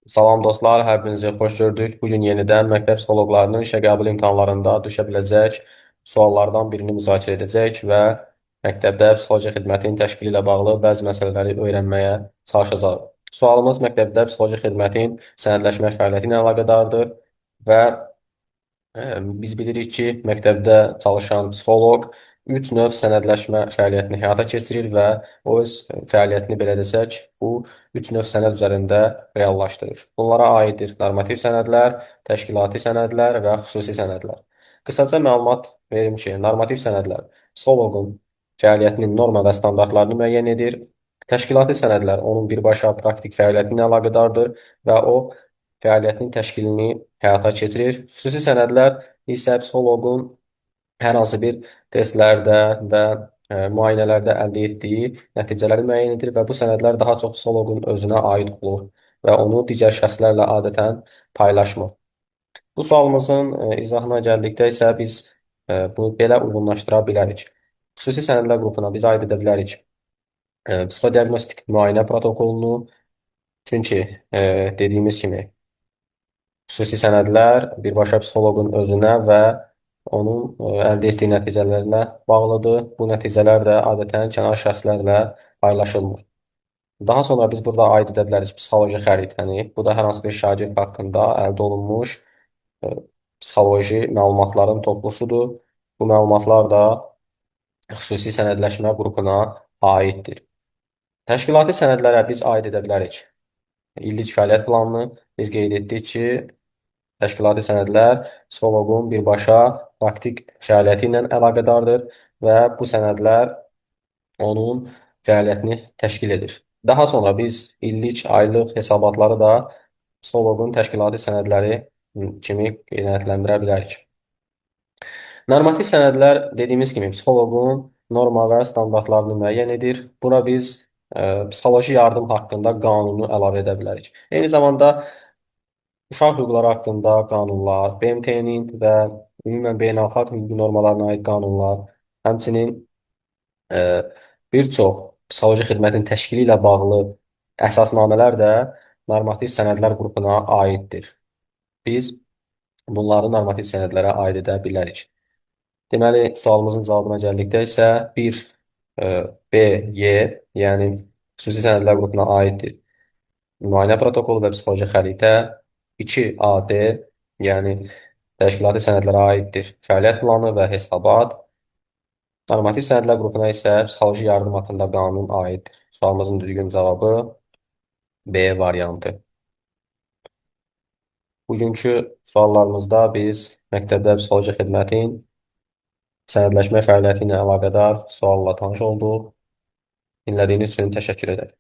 Salam dostlar, hər birinizi xoş gördük. Bugün yenidən məktəb psixoloqlarının işə qəbul imtahanlarında düşə biləcək suallardan birini müzakirə edəcək və məktəbdə psixoloji xidmətin təşkili ilə bağlı bəzi məsələləri öyrənməyə çalışacağıq. Sualımız məktəbdə psixoloji xidmətin sənədləşmə fəaliyyəti ilə əlaqədardır və biz bilirik ki, məktəbdə çalışan psixoloq üç növ sənədləşmə fəaliyyətini həyata keçirir və o öz fəaliyyətini belə desək, bu üç növ sənəd üzərində reallaşdırır. Bunlara aiddir normativ sənədlər, təşkilati sənədlər və xüsusi sənədlər. Qısaca məlumat verim ki, normativ sənədlər psixoloqun fəaliyyətinin norma və standartlarını müəyyən edir. Təşkilati sənədlər onun birbaşa praktik fəaliyyəti ilə əlaqədardır və o fəaliyyətinin təşkilini həyata keçirir. Xüsusi sənədlər isə psixoloqun hər hansı bir testlərdə və müayinələrdə əldə etdiyi nəticələri müəyyən edir və bu sənədlər daha çox psixoloqun özünə aid olur və onu digər şəxslərlə adətən paylaşmır. Bu sualımızın izahına gəldikdə isə biz bunu belə uyğunlaşdıra bilərik. Xüsusi sənədlər qrupuna biz aid edə bilərik psixodiaqnostik müayinə protokolunu, çünki dediyimiz kimi xüsusi sənədlər birbaşa psixoloqun özünə və onun əldə etdiyi nəticələrlə bağlıdır. Bu nəticələr də adətən kənar şəxslərlə paylaşılmır. Daha sonra biz burada aid edə bilərik psixoloji xəritəni. Bu da hər hansı bir şagird haqqında əldə olunmuş psixoloji məlumatların toplusudur. Bu məlumatlar da xüsusi sənədləşmə qrupuna aiddir. Təşkilati sənədlərə biz aid edə bilərik illik fəaliyyət planını. Biz qeyd etdik ki, təşkilati sənədlər psixoloqun birbaşa praktik fəaliyyəti ilə əlaqədardır və bu sənədlər onun fəaliyyətini təşkil edir. Daha sonra biz illik, aylıq hesabatları da psixoloqun təşkilati sənədləri kimi qiymətləndirə bilərik. Normativ sənədlər dediyimiz kimi psixoloqun norma və standartlarını müəyyən edir. Buna biz psixoloji yardım haqqında qanunu əlavə edə bilərik. Eyni zamanda uşaq hüquqları haqqında qanunlar, BMT-nin və ümumən beynəlxalq hüquqi normalarına aid qanunlar, həmçinin e, bir çox psixoloji xidmətin təşkili ilə bağlı əsasnamələr də normativ sənədlər qrupuna aiddir. Biz bunları normativ sənədlərə aid edə bilərik. Deməli, sualımızın cavabına gəldikdə isə 1 BY, yəni xüsusi sənədlər qrupuna aiddir. Müayinə protokolu və psixoloji xəritə. 2 AD, yəni təşkilati sənədlərə aiddir. Fəaliyyət planı və hesabat. Normativ sənədlər qrupuna isə psixoloji yardım haqqında qanun aiddir. Sualımızın düzgün cavabı B variantı. Bugünkü suallarımızda biz məktəbdə psixoloji xidmətin sənədləşmə fəaliyyəti ilə əlaqədar sualla tanış olduq. Dinlədiyiniz üçün təşəkkür edərəm.